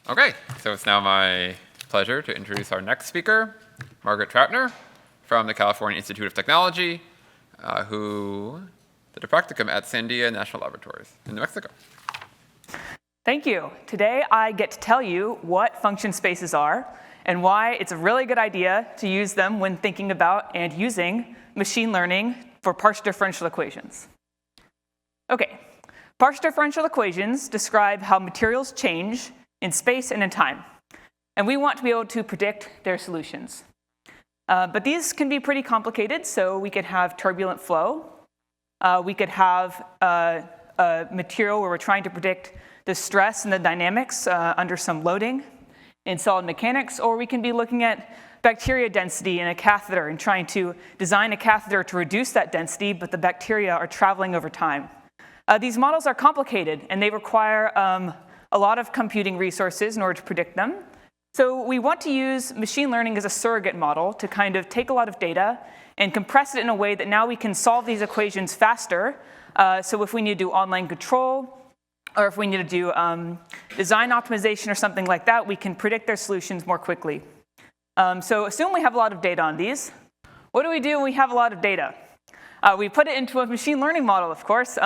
Okay, so it's now my pleasure to introduce our next speaker, Margaret Trautner from the California Institute of Technology, who did a practicum at Sandia National Laboratories in New Mexico. Thank you. Today I get to tell you what function spaces are and why it's a really good idea to use them when thinking about and using machine learning for partial differential equations. Okay, partial differential equations describe how materials change in space and in time, and we want to be able to predict their solutions. But these can be pretty complicated, so we could have turbulent flow. We could have a material where we're trying to predict the stress and the dynamics under some loading in solid mechanics, or we can be looking at bacteria density in a catheter and trying to design a catheter to reduce that density, but the bacteria are traveling over time. These models are complicated, and they require a lot of computing resources in order to predict them. So we want to use machine learning as a surrogate model to kind of take a lot of data and compress it in a way that now we can solve these equations faster. So if we need to do online control, or if we need to do design optimization or something like that, we can predict their solutions more quickly. So assume we have a lot of data on these. What do we do when we have a lot of data? We put it into a machine learning model, of course.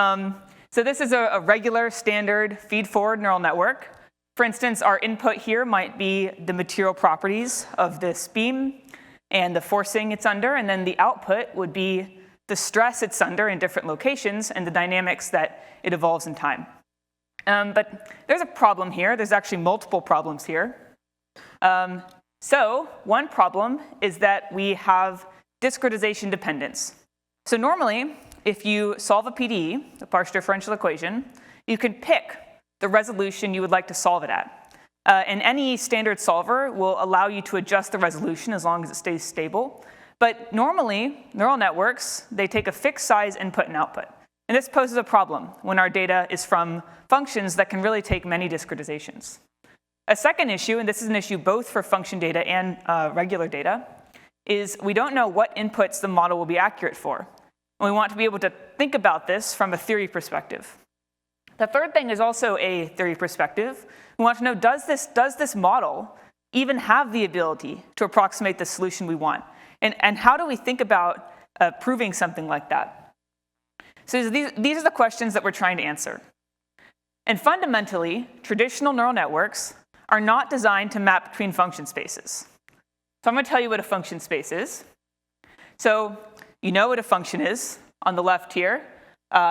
So this is a regular, standard feed-forward neural network. For instance, our input here might be the material properties of this beam and the forcing it's under, and then the output would be the stress it's under in different locations and the dynamics that it evolves in time. But there's a problem here. There's actually multiple problems here. So one problem is that we have discretization dependence. So normally, if you solve a PDE, a partial differential equation, you can pick the resolution you would like to solve it at. And any standard solver will allow you to adjust the resolution as long as it stays stable. But normally, neural networks, they take a fixed size input and output. And this poses a problem when our data is from functions that can really take many discretizations. A second issue, and this is an issue both for function data and regular data, is we don't know what inputs the model will be accurate for. And we want to be able to think about this from a theory perspective. The third thing is also a theory perspective. We want to know, does this model even have the ability to approximate the solution we want? And how do we think about proving something like that? So these are the questions that we're trying to answer. And fundamentally, traditional neural networks are not designed to map between function spaces. So I'm going to tell you what a function space is. So you know what a function is on the left here.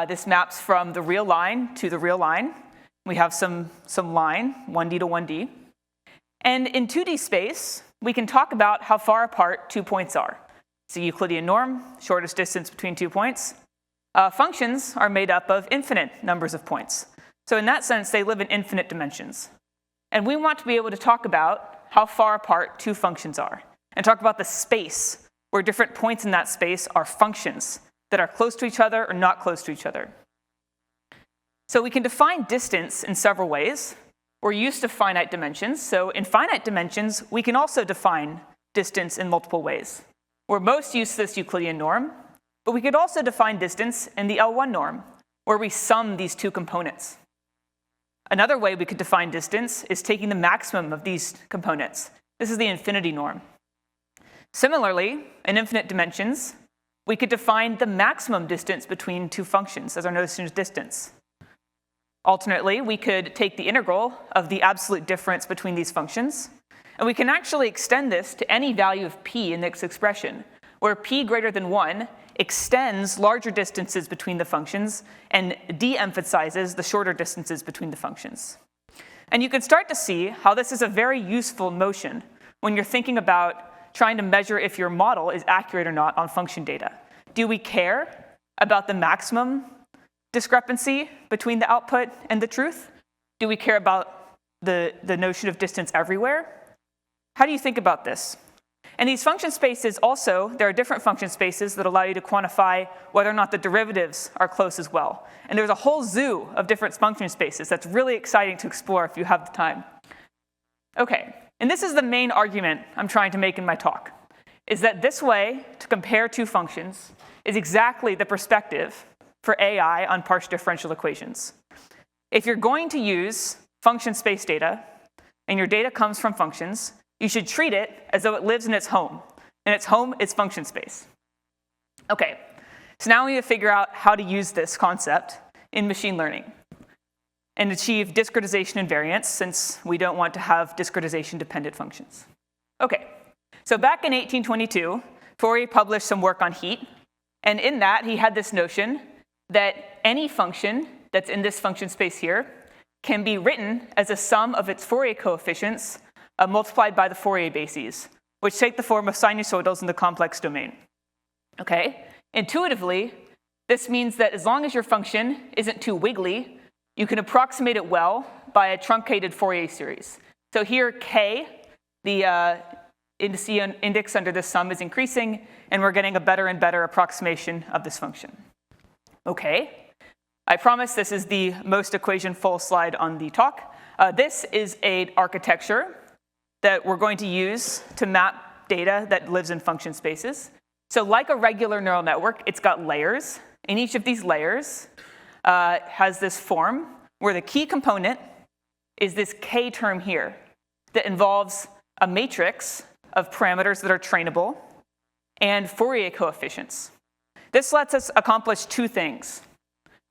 This maps from the real line to the real line. We have some line, 1D to 1D. And in 2D space, we can talk about how far apart 2 points are. It's a Euclidean norm, shortest distance between 2 points. Functions are made up of infinite numbers of points. So in that sense, they live in infinite dimensions. And we want to be able to talk about how far apart 2 functions are, and talk about the space where different points in that space are functions that are close to each other or not close to each other. So we can define distance in several ways. We're used to finite dimensions. So in finite dimensions, we can also define distance in multiple ways. We're most used to this Euclidean norm, but we could also define distance in the L1 norm, where we sum these 2 components. Another way we could define distance is taking the maximum of these components. This is the infinity norm. Similarly, in infinite dimensions, we could define the maximum distance between 2 functions as our notion of distance. Alternately, we could take the integral of the absolute difference between these functions, and we can actually extend this to any value of p in this expression, where p greater than 1 extends larger distances between the functions and de-emphasizes the shorter distances between the functions. And you can start to see how this is a very useful notion when you're thinking about trying to measure if your model is accurate or not on function data. Do we care about the maximum discrepancy between the output and the truth? Do we care about the notion of distance everywhere? How do you think about this? And these function spaces also, there are different function spaces that allow you to quantify whether or not the derivatives are close as well. And there's a whole zoo of different function spaces that's really exciting to explore if you have the time. Okay, and this is the main argument I'm trying to make in my talk, is that this way to compare 2 functions is exactly the perspective for AI on partial differential equations. If you're going to use function space data, and your data comes from functions, you should treat it as though it lives in its home, and its home is function space. Okay, so now we need to figure out how to use this concept in machine learning and achieve discretization invariance, since we don't want to have discretization-dependent functions. Okay, so back in 1822, Fourier published some work on heat, and in that he had this notion that any function that's in this function space here can be written as a sum of its Fourier coefficients multiplied by the Fourier bases, which take the form of sinusoidals in the complex domain. Okay, intuitively, this means that as long as your function isn't too wiggly, you can approximate it well by a truncated Fourier series. So here, k, the index under this sum, is increasing, and we're getting a better and better approximation of this function. Okay, I promise this is the most equation-full slide on the talk. This is an architecture that we're going to use to map data that lives in function spaces. So like a regular neural network, it's got layers, and each of these layers has this form where the key component is this k term here that involves a matrix of parameters that are trainable and Fourier coefficients. This lets us accomplish two things.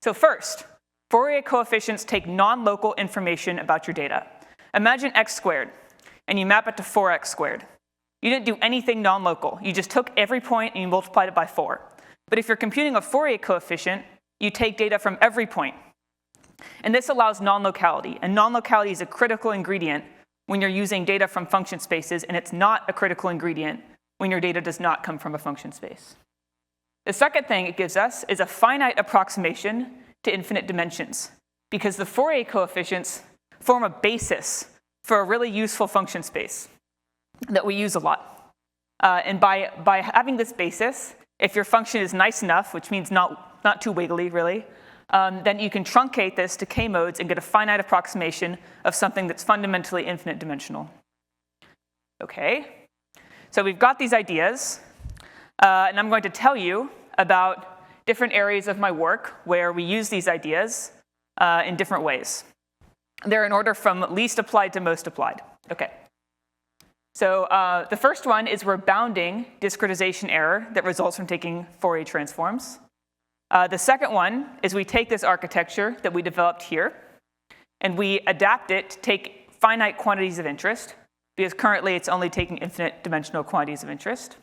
So first, Fourier coefficients take non-local information about your data. Imagine x squared, and you map it to 4x squared. You didn't do anything non-local. You just took every point and you multiplied it by 4. But if you're computing a Fourier coefficient, you take data from every point. And this allows non-locality. And non-locality is a critical ingredient when you're using data from function spaces, and it's not a critical ingredient when your data does not come from a function space. The second thing it gives us is a finite approximation to infinite dimensions, because the Fourier coefficients form a basis for a really useful function space that we use a lot. And by having this basis, if your function is nice enough, which means not too wiggly, really, then you can truncate this to k modes and get a finite approximation of something that's fundamentally infinite dimensional. Okay, so we've got these ideas, and I'm going to tell you about different areas of my work where we use these ideas in different ways. They're in order from least applied to most applied. Okay. So the first one is we're bounding discretization error that results from taking Fourier transforms. The second one is we take this architecture that we developed here, and we adapt it to take finite quantities of interest, because currently it's only taking infinite dimensional quantities of interest.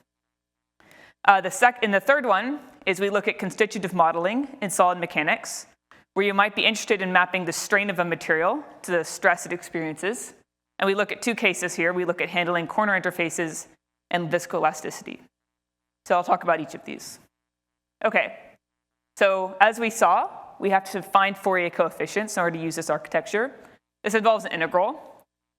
The third one is we look at constitutive modeling in solid mechanics, where you might be interested in mapping the strain of a material to the stress it experiences. And we look at two cases here. We look at handling corner interfaces and viscoelasticity. So I'll talk about each of these. Okay, so as we saw, we have to find Fourier coefficients in order to use this architecture. This involves an integral.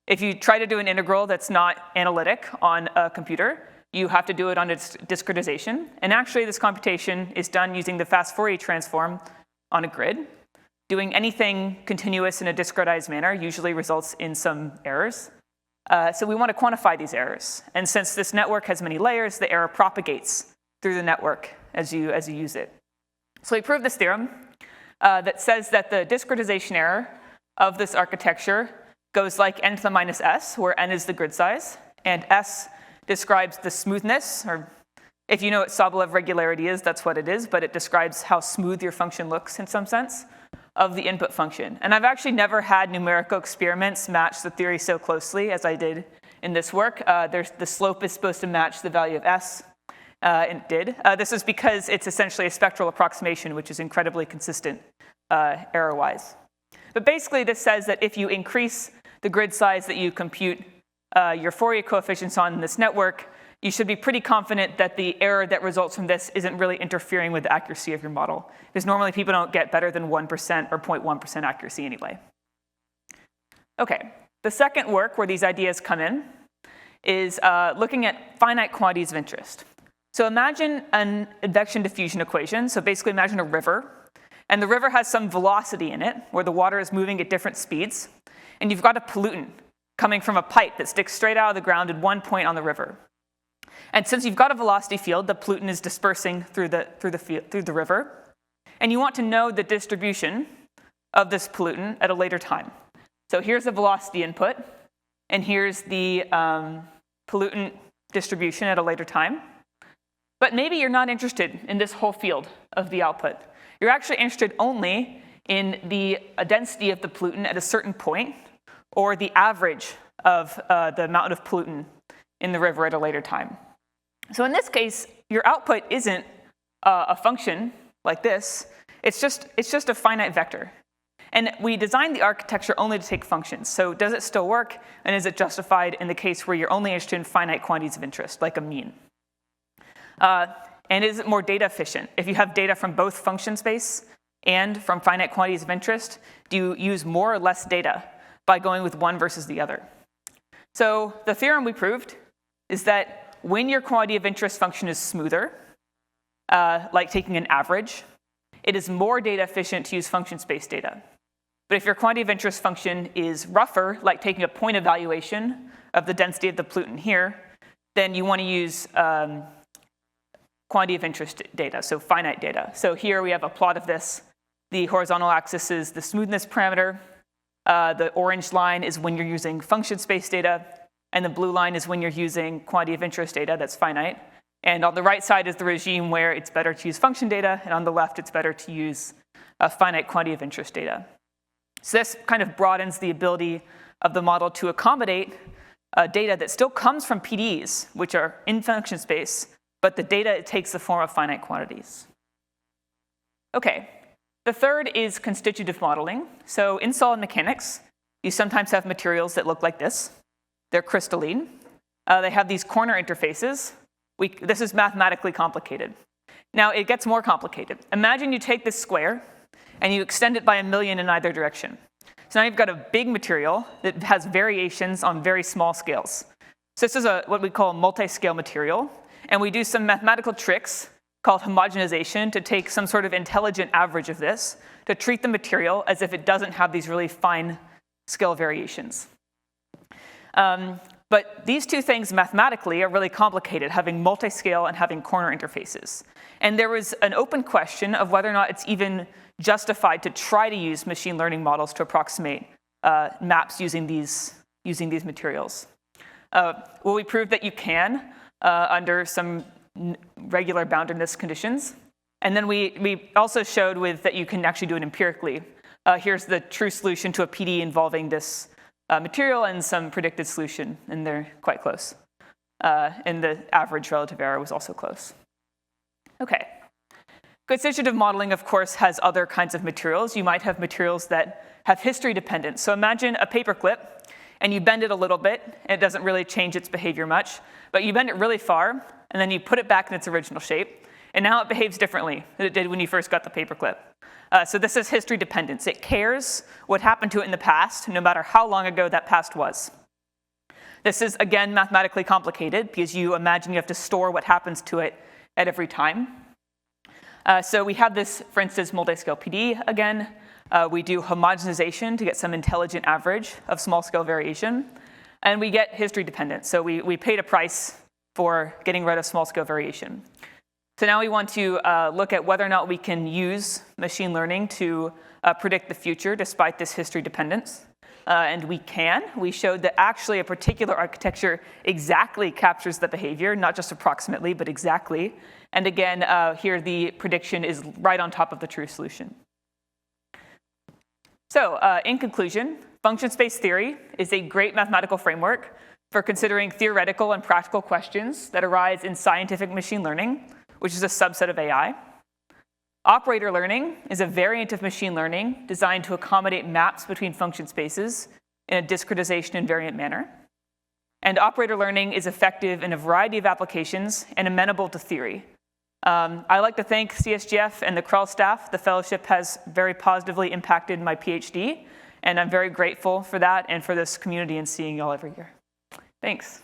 If you try to do an integral that's not analytic on a computer, you have to do it on its discretization. And actually, this computation is done using the fast Fourier transform on a grid. Doing anything continuous in a discretized manner usually results in some errors. So we want to quantify these errors. And since this network has many layers, the error propagates through the network as you use it. So we proved this theorem that says that the discretization error of this architecture goes like n to the minus s, where n is the grid size, and s describes the smoothness, or if you know what Sobolev regularity is, that's what it is, but it describes how smooth your function looks in some sense of the input function. And I've actually never had numerical experiments match the theory so closely as I did in this work. The slope is supposed to match the value of s, and it did. This is because it's essentially a spectral approximation, which is incredibly consistent error-wise. But basically, this says that if you increase the grid size that you compute your Fourier coefficients on in this network, you should be pretty confident that the error that results from this isn't really interfering with the accuracy of your model, because normally people don't get better than 1% or 0.1% accuracy anyway. Okay, the second work where these ideas come in is looking at finite quantities of interest. So imagine an advection diffusion equation. So basically imagine a river, and the river has some velocity in it where the water is moving at different speeds, and you've got a pollutant coming from a pipe that sticks straight out of the ground at one point on the river. And since you've got a velocity field, the pollutant is dispersing through the river, and you want to know the distribution of this pollutant at a later time. So here's the velocity input, and here's the pollutant distribution at a later time. But maybe you're not interested in this whole field of the output. You're actually interested only in the density of the pollutant at a certain point, or the average of the amount of pollutant in the river at a later time. So in this case, your output isn't a function like this. It's just a finite vector. And we designed the architecture only to take functions. So does it still work? And is it justified in the case where you're only interested in finite quantities of interest, like a mean? And is it more data efficient? If you have data from both function space and from finite quantities of interest, do you use more or less data by going with one versus the other? So the theorem we proved is that when your quantity of interest function is smoother, like taking an average, it is more data efficient to use function space data. But if your quantity of interest function is rougher, like taking a point evaluation of the density of the pollutant here, then you want to use quantity of interest data, so finite data. So here we have a plot of this. The horizontal axis is the smoothness parameter. The orange line is when you're using function space data, and the blue line is when you're using quantity of interest data that's finite. And on the right side is the regime where it's better to use function data, and on the left it's better to use finite quantity of interest data. So this kind of broadens the ability of the model to accommodate data that still comes from PDEs, which are in function space, but the data, it takes the form of finite quantities. Okay, the third is constitutive modeling. So in solid mechanics, you sometimes have materials that look like this. They're crystalline. They have these corner interfaces. This is mathematically complicated. Now it gets more complicated. Imagine you take this square and you extend it by 1,000,000 in either direction. So now you've got a big material that has variations on very small scales. So this is what we call a multi-scale material. And we do some mathematical tricks called homogenization to take some sort of intelligent average of this to treat the material as if it doesn't have these really fine scale variations. But these two things mathematically are really complicated, having multi-scale and having corner interfaces. And there was an open question of whether or not it's even justified to try to use machine learning models to approximate maps using these materials. Well, we proved that you can under some regular boundedness conditions. And then we also showed that you can actually do it empirically. Here's the true solution to a PD involving this material and some predicted solution, and they're quite close. And the average relative error was also close. Okay. Constitutive modeling, of course, has other kinds of materials. You might have materials that have history dependence. So imagine a paperclip, and you bend it a little bit, and it doesn't really change its behavior much. But you bend it really far, and then you put it back in its original shape, and now it behaves differently than it did when you first got the paperclip. So this is history dependence. It cares what happened to it in the past, no matter how long ago that past was. This is, again, mathematically complicated, because you imagine you have to store what happens to it at every time. So we have this, for instance, multi-scale PD again. We do homogenization to get some intelligent average of small-scale variation. And we get history dependence. So we paid a price for getting rid of small-scale variation. So now we want to look at whether or not we can use machine learning to predict the future despite this history dependence. And we can. We showed that actually a particular architecture exactly captures the behavior, not just approximately, but exactly. And again, here the prediction is right on top of the true solution. So in conclusion, function space theory is a great mathematical framework for considering theoretical and practical questions that arise in scientific machine learning, which is a subset of AI. Operator learning is a variant of machine learning designed to accommodate maps between function spaces in a discretization invariant manner. And operator learning is effective in a variety of applications and amenable to theory. I like to thank CSGF and the Krell staff. The fellowship has very positively impacted my PhD, and I'm very grateful for that and for this community and seeing y'all every year. Thanks.